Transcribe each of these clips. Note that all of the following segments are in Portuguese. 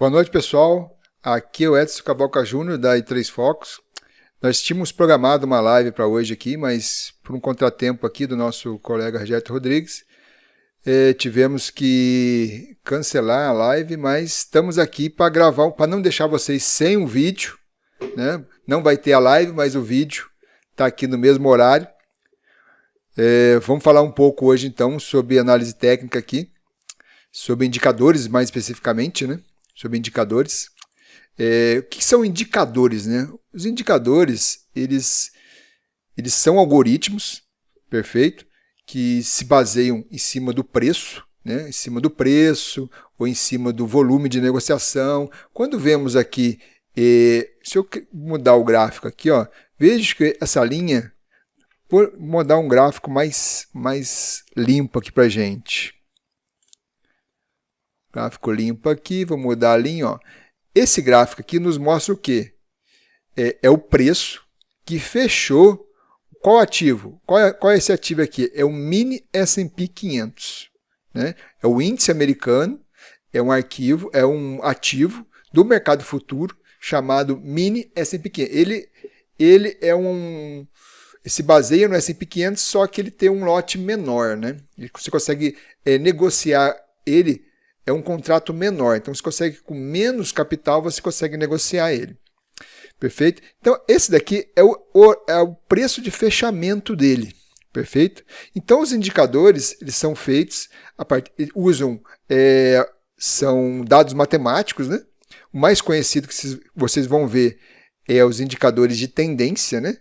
Boa noite, pessoal. Aqui é o Edson Cavalca Júnior, da I3 Focus. Nós tínhamos programado uma live para hoje aqui, mas por um contratempo aqui do nosso colega Roberto Rodrigues, tivemos que cancelar a live, mas estamos aqui para gravar, para não deixar vocês sem um vídeo, né? Não vai ter a live, mas o vídeo está aqui no mesmo horário. Vamos falar um pouco hoje, então, sobre análise técnica aqui, sobre indicadores mais especificamente, né? Sobre indicadores. O que são indicadores, né? Os indicadores, eles são algoritmos, perfeito, que se baseiam em cima do preço, né? Em cima do preço ou em cima do volume de negociação. Quando vemos aqui, se eu mudar o gráfico aqui, ó, veja que essa linha, vou mudar um gráfico mais limpo aqui para gente. Gráfico limpo aqui, vou mudar a linha, ó. Esse gráfico aqui nos mostra o quê? É o preço que fechou. Qual ativo? Qual é esse ativo aqui? É o mini S&P 500. Né? É o índice americano, é um ativo do mercado futuro chamado mini S&P 500. Ele se baseia no S&P 500, só que ele tem um lote menor. Né? Você consegue negociar ele. É um contrato menor, então você consegue, com menos capital, você consegue negociar ele. Perfeito? Então, esse daqui é o preço de fechamento dele. Perfeito? Então, os indicadores, eles são feitos, são dados matemáticos, né? O mais conhecido que vocês vão ver é os indicadores de tendência, né?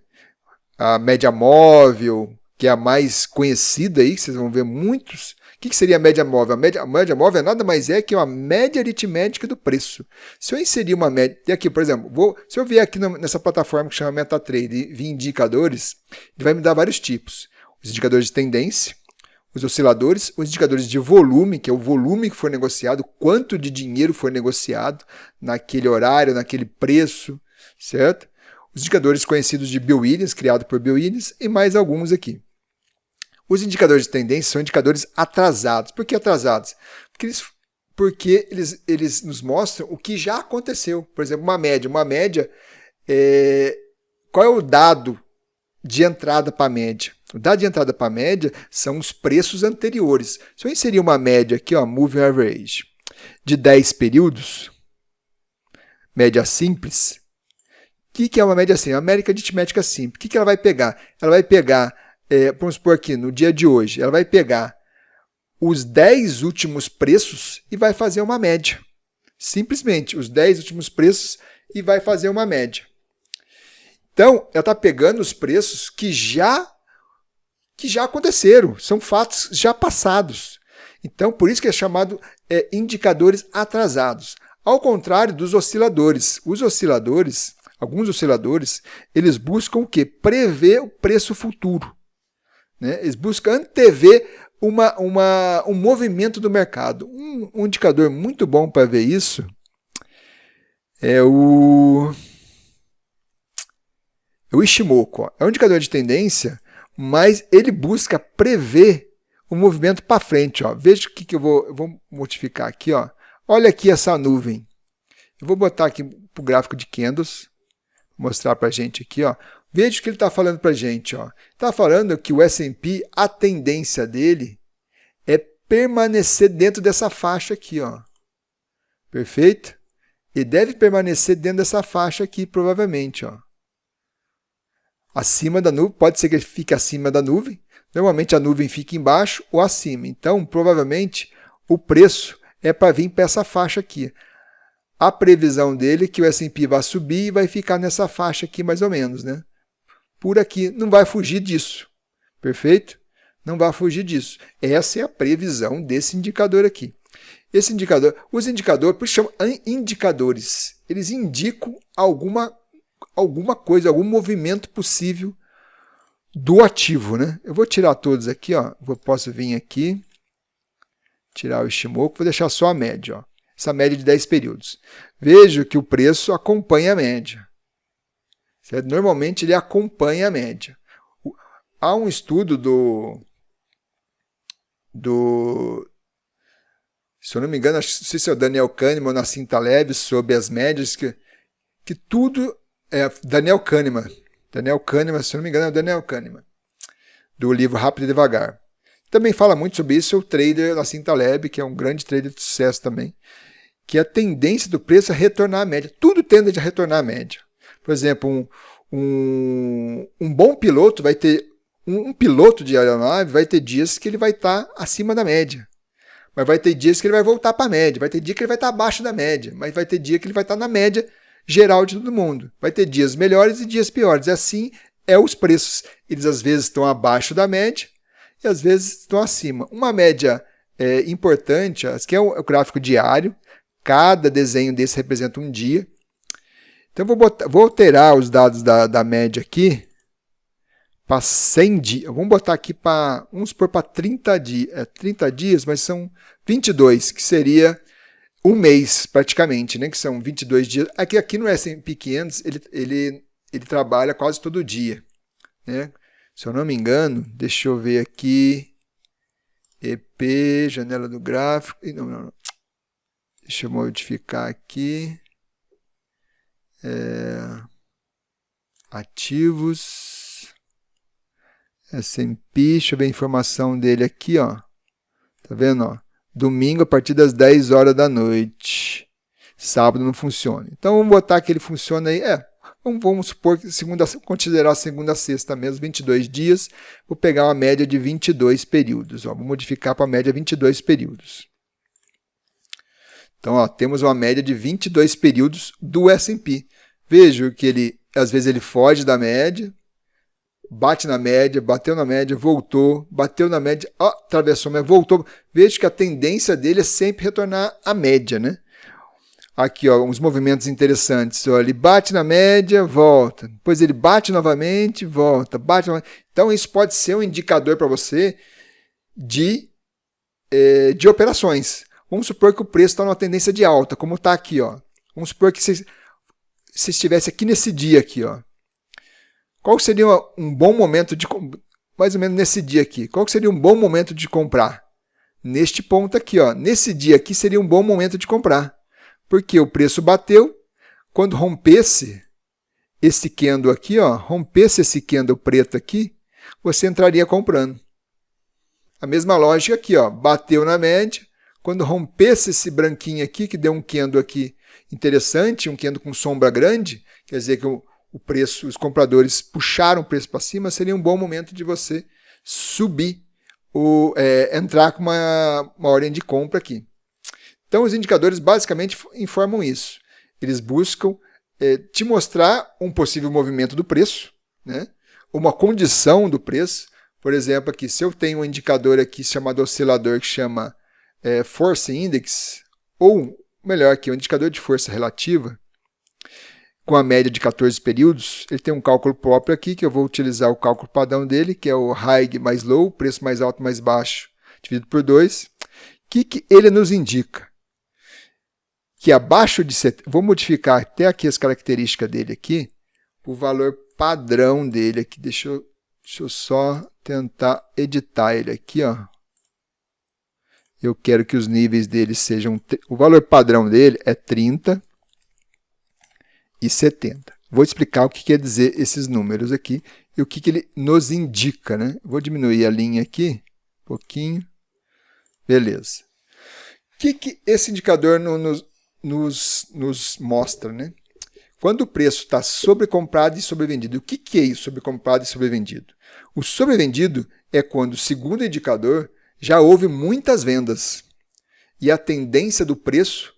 A média móvel, que é a mais conhecida aí, vocês vão ver muitos. O que seria a média móvel? A média móvel nada mais é que uma média aritmética do preço. Se eu inserir uma média, e aqui, por exemplo, se eu vier aqui nessa plataforma que chama MetaTrader e vir indicadores, ele vai me dar vários tipos. Os indicadores de tendência, os osciladores, os indicadores de volume, que é o volume que foi negociado, quanto de dinheiro foi negociado naquele horário, naquele preço, certo? Os indicadores conhecidos de Bill Williams, criado por Bill Williams, e mais alguns aqui. Os indicadores de tendência são indicadores atrasados. Por que atrasados? Porque eles nos mostram o que já aconteceu. Por exemplo, uma média, qual é o dado de entrada para a média? O dado de entrada para a média são os preços anteriores. Se eu inserir uma média aqui, ó, Moving Average, de 10 períodos, média simples, o que é uma média simples? Uma média aritmética simples. O que ela vai pegar? Ela vai pegar, vamos supor aqui, no dia de hoje, ela vai pegar os 10 últimos preços e vai fazer uma média. Simplesmente, os 10 últimos preços e vai fazer uma média. Então, ela está pegando os preços que já aconteceram, são fatos já passados. Então, por isso que é chamado indicadores atrasados. Ao contrário dos osciladores. Alguns osciladores, eles buscam o quê? Prever o preço futuro. Né? Eles buscam antever um movimento do mercado. Um indicador muito bom para ver isso é o Ishimoku. É um indicador de tendência, mas ele busca prever o movimento para frente. Ó. Veja o que eu vou modificar aqui. Ó. Olha aqui essa nuvem. Eu vou botar aqui para o gráfico de candles, mostrar para a gente aqui. Ó. Veja o que ele está falando para a gente. Está falando que o S&P, a tendência dele é permanecer dentro dessa faixa aqui. Ó. Perfeito? E deve permanecer dentro dessa faixa aqui, provavelmente. Ó. Acima da nuvem, pode ser que ele fique acima da nuvem. Normalmente a nuvem fica embaixo ou acima. Então, provavelmente, o preço é para vir para essa faixa aqui. A previsão dele é que o S&P vai subir e vai ficar nessa faixa aqui mais ou menos, né? Por aqui, não vai fugir disso. Perfeito? Não vai fugir disso. Essa é a previsão desse indicador aqui. Esse indicador, os indicadores, por isso chamam indicadores. Eles indicam alguma coisa, algum movimento possível do ativo, né? Eu vou tirar todos aqui, ó. Posso vir aqui, tirar o Ishimoku, vou deixar só a média, ó. Essa média de 10 períodos. Vejo que o preço acompanha a média. Certo? Normalmente ele acompanha a média. Há um estudo do Se eu não me engano, não sei se é o Daniel Kahneman ou Nassim Taleb, sobre as médias, que tudo é Daniel Kahneman. Daniel Kahneman, se eu não me engano, é o Daniel Kahneman, do livro Rápido e Devagar. Também fala muito sobre isso o trader Nassim Taleb, que é um grande trader de sucesso também, que a tendência do preço é retornar à média. Tudo tende a retornar à média. Por exemplo, um bom piloto vai ter, um piloto de aeronave vai ter dias que ele vai estar acima da média. Mas vai ter dias que ele vai voltar para a média. Vai ter dia que ele vai estar abaixo da média. Mas vai ter dia que ele vai estar na média geral de todo mundo. Vai ter dias melhores e dias piores. E assim é os preços. Eles às vezes estão abaixo da média e às vezes estão acima. Uma média importante, que é o gráfico diário. Cada desenho desse representa um dia. Então vou alterar os dados da média aqui para 100 dias. Vamos botar aqui para, vamos supor, para 30 dias. 30 dias, mas são 22, que seria um mês praticamente, né? Que são 22 dias. Aqui no S&P 500 ele trabalha quase todo dia, né? Se eu não me engano, deixa eu ver aqui. EP, janela do gráfico. Não. Deixa eu modificar aqui. Ativos. S&P, deixa eu ver a informação dele aqui, ó. Tá vendo, ó? Domingo a partir das 10 horas da noite. Sábado não funciona. Então vamos botar que ele funciona aí. Vamos supor que considerar segunda a sexta mesmo, 22 dias. Vou pegar uma média de 22 períodos. Ó. Vou modificar para a média 22 períodos. Então, ó, temos uma média de 22 períodos do S&P. Vejo que às vezes ele foge da média, bate na média, bateu na média, voltou, bateu na média, atravessou, mas voltou. Vejo que a tendência dele é sempre retornar à média, né? Aqui, ó, uns movimentos interessantes. Ó, ele bate na média, volta. Depois ele bate novamente, volta. Bate novamente. Então, isso pode ser um indicador para você de operações. Vamos supor que o preço está numa tendência de alta, como está aqui. Ó. Vamos supor que você estivesse aqui nesse dia aqui, ó. Qual seria um bom momento de mais ou menos nesse dia aqui? Qual seria um bom momento de comprar? Neste ponto aqui, ó. Nesse dia aqui seria um bom momento de comprar. Porque o preço bateu, quando rompesse esse candle aqui, ó, rompesse esse candle preto aqui, você entraria comprando. A mesma lógica aqui, ó, bateu na média, quando rompesse esse branquinho aqui, que deu um candle aqui interessante, um candle com sombra grande, quer dizer que o preço, os compradores puxaram o preço para cima, seria um bom momento de você subir, entrar com uma ordem de compra aqui. Então, os indicadores basicamente informam isso. Eles buscam te mostrar um possível movimento do preço, né? Uma condição do preço. Por exemplo, aqui, se eu tenho um indicador aqui chamado oscilador que chama Force Index, ou melhor aqui, um indicador de força relativa, com a média de 14 períodos, ele tem um cálculo próprio aqui, que eu vou utilizar o cálculo padrão dele, que é o high mais low, preço mais alto mais baixo, dividido por 2. O que ele nos indica? Que abaixo de 70, vou modificar até aqui as características dele aqui, o valor padrão dele aqui, deixa eu só tentar editar ele aqui, ó. Eu quero que os níveis dele sejam, o valor padrão dele é 30 e 70. Vou explicar o que quer dizer esses números aqui e o que ele nos indica, né? Vou diminuir a linha aqui, um pouquinho. Beleza. O que esse indicador nos mostra, né? Quando o preço está sobrecomprado e sobrevendido. O que é isso, sobrecomprado e sobrevendido? O sobrevendido é quando, segundo o indicador, já houve muitas vendas e a tendência do preço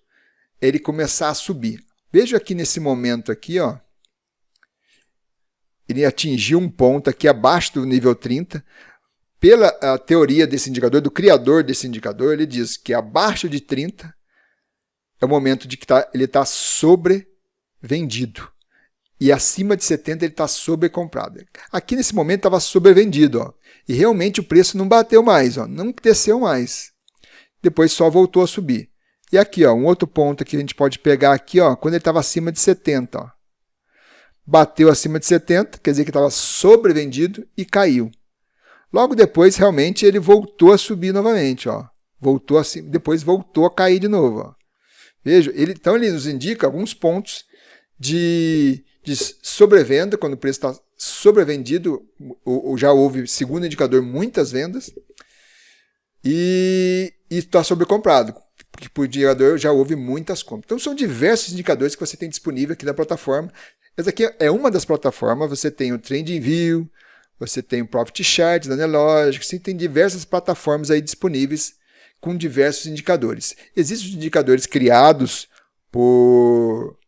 é ele começar a subir. Veja aqui nesse momento aqui, ó, ele atingiu um ponto aqui abaixo do nível 30. Pela teoria desse indicador, do criador desse indicador, ele diz que abaixo de 30 é o momento de que ele está sobrevendido. E acima de 70 ele está sobrecomprado. Aqui nesse momento estava sobrevendido. Ó, e realmente o preço não bateu mais, ó, não desceu mais. Depois só voltou a subir. E aqui, ó, um outro ponto que a gente pode pegar aqui, ó, quando ele estava acima de 70. Ó. Bateu acima de 70, quer dizer que estava sobrevendido e caiu. Logo depois, realmente, ele voltou a subir novamente. Ó. Voltou assim, depois voltou a cair de novo. Ó. Veja, então ele nos indica alguns pontos de sobrevenda, quando o preço está sobrevendido, ou já houve, segundo indicador, muitas vendas, e está sobrecomprado, porque por indicador já houve muitas compras. Então são diversos indicadores que você tem disponível aqui na plataforma. Essa aqui é uma das plataformas, você tem o TradingView, você tem o Profit Chart, da Nelogic, você tem diversas plataformas aí disponíveis com diversos indicadores. Existem os indicadores criados por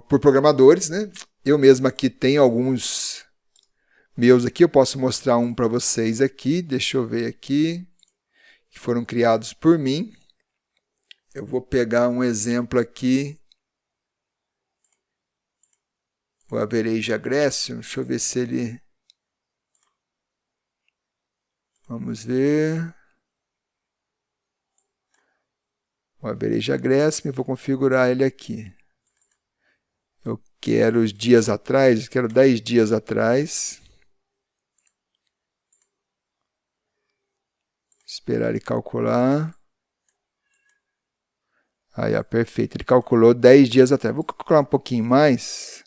programadores, né? Eu mesmo aqui tenho alguns meus aqui, eu posso mostrar um para vocês aqui, deixa eu ver aqui, que foram criados por mim. Eu vou pegar um exemplo aqui, o Average Aggression, deixa eu ver se ele... Vamos ver... O Average Aggression, eu vou configurar ele aqui. Eu quero os dias atrás, eu quero 10 dias atrás. Esperar ele calcular. Aí, ó, perfeito. Ele calculou 10 dias atrás. Vou calcular um pouquinho mais.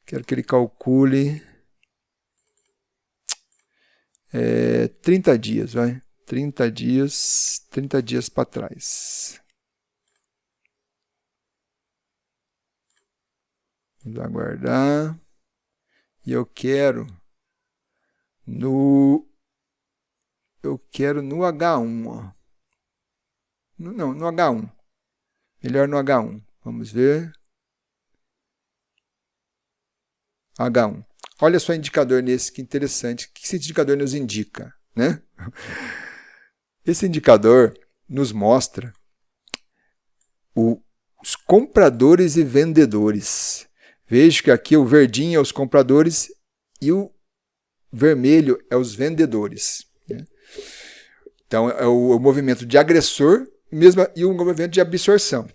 Quero que ele calcule 30 dias, vai. 30 dias para trás. Vamos aguardar. E eu quero no H1, ó. Não, no H1. Melhor no H1. Vamos ver. H1. Olha só o indicador nesse, que interessante. O que esse indicador nos indica, né? Esse indicador nos mostra os compradores e vendedores. Veja que aqui o verdinho é os compradores e o vermelho é os vendedores. Né? Então, é o movimento de agressor e o movimento de absorção.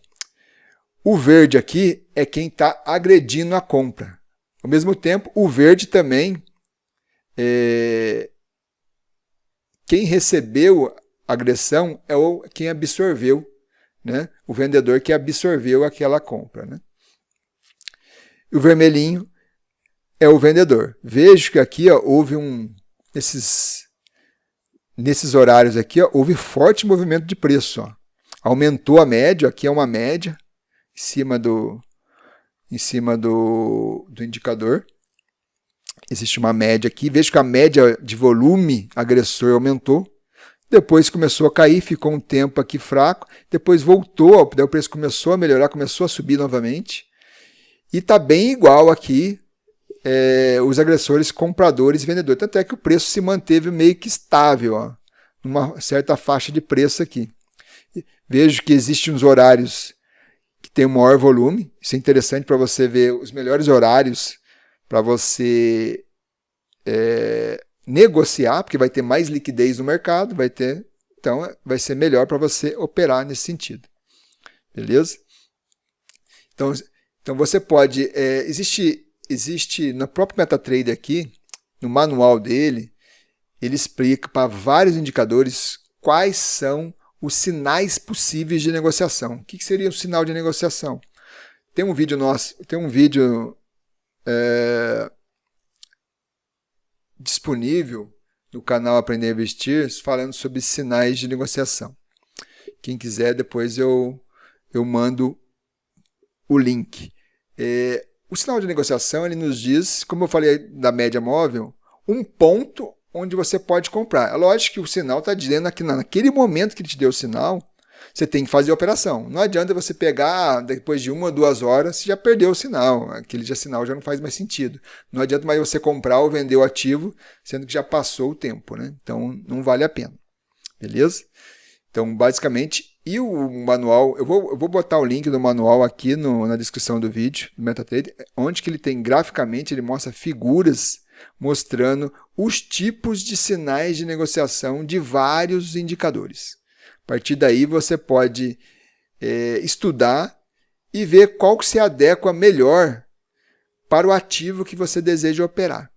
O verde aqui é quem está agredindo a compra. Ao mesmo tempo, o verde também quem recebeu a agressão é quem absorveu, né? O vendedor que absorveu aquela compra. Né? E o vermelhinho é o vendedor. Vejo que aqui ó, houve nesses horários aqui, ó, houve forte movimento de preço. Ó. Aumentou a média, aqui é uma média, em cima do indicador. Existe uma média aqui. Vejo que a média de volume agressor aumentou. Depois começou a cair, ficou um tempo aqui fraco. Depois voltou, daí o preço começou a melhorar, começou a subir novamente. E está bem igual aqui os agressores, compradores e vendedores. Tanto é que o preço se manteve meio que estável, ó, numa certa faixa de preço aqui. Vejo que existem uns horários que tem um maior volume. Isso é interessante para você ver os melhores horários para você negociar, porque vai ter mais liquidez no mercado, então vai ser melhor para você operar nesse sentido. Beleza? Então você pode, existe no próprio MetaTrader aqui, no manual dele, ele explica para vários indicadores quais são os sinais possíveis de negociação. O que seria um sinal de negociação? Tem um vídeo disponível no canal Aprender a Investir falando sobre sinais de negociação. Quem quiser, depois eu mando o link. O sinal de negociação ele nos diz, como eu falei da média móvel, um ponto onde você pode comprar. É lógico que o sinal está dizendo que naquele momento que ele te deu o sinal, você tem que fazer a operação. Não adianta você pegar, depois de 1 ou 2 horas, você já perdeu o sinal. Aquele sinal já não faz mais sentido. Não adianta mais você comprar ou vender o ativo, sendo que já passou o tempo. Né? Então, não vale a pena. Beleza? Então, basicamente, e o manual, eu vou botar o link do manual aqui na descrição do vídeo, do MetaTrader, onde que ele tem graficamente, ele mostra figuras mostrando os tipos de sinais de negociação de vários indicadores. A partir daí você pode estudar e ver qual que se adequa melhor para o ativo que você deseja operar.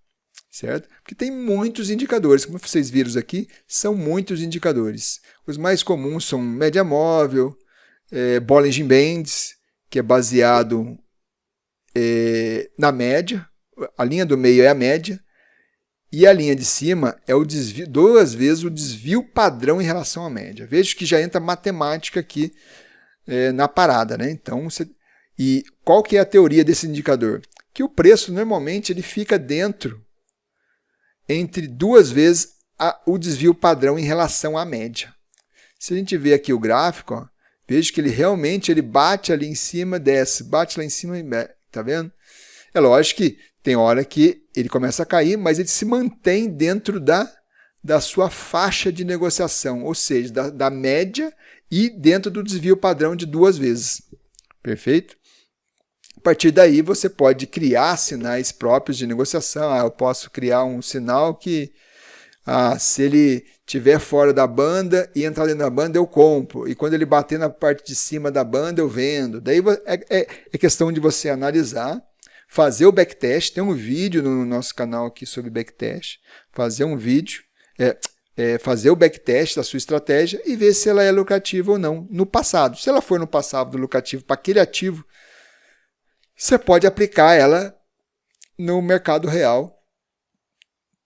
certo? Porque tem muitos indicadores, como vocês viram aqui, são muitos indicadores. Os mais comuns são média móvel, Bollinger Bands, que é baseado na média, a linha do meio é a média, e a linha de cima é o desvio, 2 vezes o desvio padrão em relação à média. Veja que já entra matemática aqui na parada, né? Então, e qual que é a teoria desse indicador? Que o preço normalmente ele fica dentro entre 2 vezes o desvio padrão em relação à média. Se a gente ver aqui o gráfico, ó, veja que ele realmente bate ali em cima, desce, bate lá em cima, tá vendo? É lógico que tem hora que ele começa a cair, mas ele se mantém dentro da sua faixa de negociação, ou seja, da média e dentro do desvio padrão de 2 vezes. Perfeito? A partir daí você pode criar sinais próprios de negociação. Eu posso criar um sinal que se ele estiver fora da banda e entrar dentro da banda, eu compro. E quando ele bater na parte de cima da banda, eu vendo. Daí é questão de você analisar, fazer o backtest. Tem um vídeo no nosso canal aqui sobre backtest. Fazer um vídeo, fazer o backtest da sua estratégia e ver se ela é lucrativa ou não no passado. Se ela for no passado lucrativa para aquele ativo, você pode aplicar ela no mercado real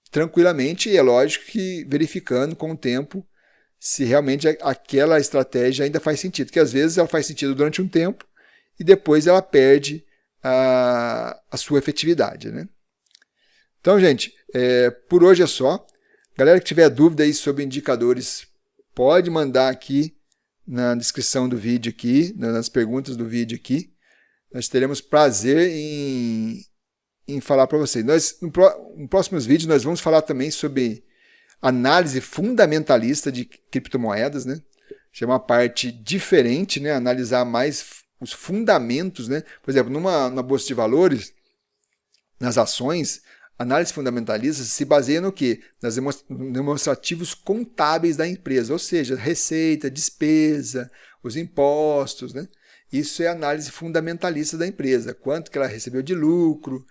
tranquilamente, e é lógico que verificando com o tempo se realmente aquela estratégia ainda faz sentido, porque às vezes ela faz sentido durante um tempo e depois ela perde a sua efetividade, né? Então, gente, por hoje é só. Galera que tiver dúvida aí sobre indicadores, pode mandar aqui na descrição do vídeo aqui, nas perguntas do vídeo aqui. Nós teremos prazer em falar para vocês. Nos próximos vídeos nós vamos falar também sobre análise fundamentalista de criptomoedas, né? Isso é uma parte diferente, né? Analisar mais os fundamentos, né? Por exemplo, numa bolsa de valores, nas ações, análise fundamentalista se baseia no quê? Nos demonstrativos contábeis da empresa, ou seja, receita, despesa, os impostos, né? Isso é análise fundamentalista da empresa. Quanto que ela recebeu de lucro,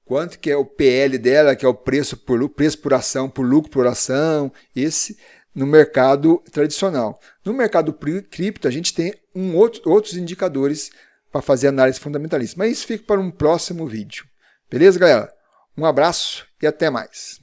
quanto que é o PL dela, que é o preço por ação, por lucro por ação, esse no mercado tradicional. No mercado cripto, a gente tem outros indicadores para fazer análise fundamentalista. Mas isso fica para um próximo vídeo. Beleza, galera? Um abraço e até mais.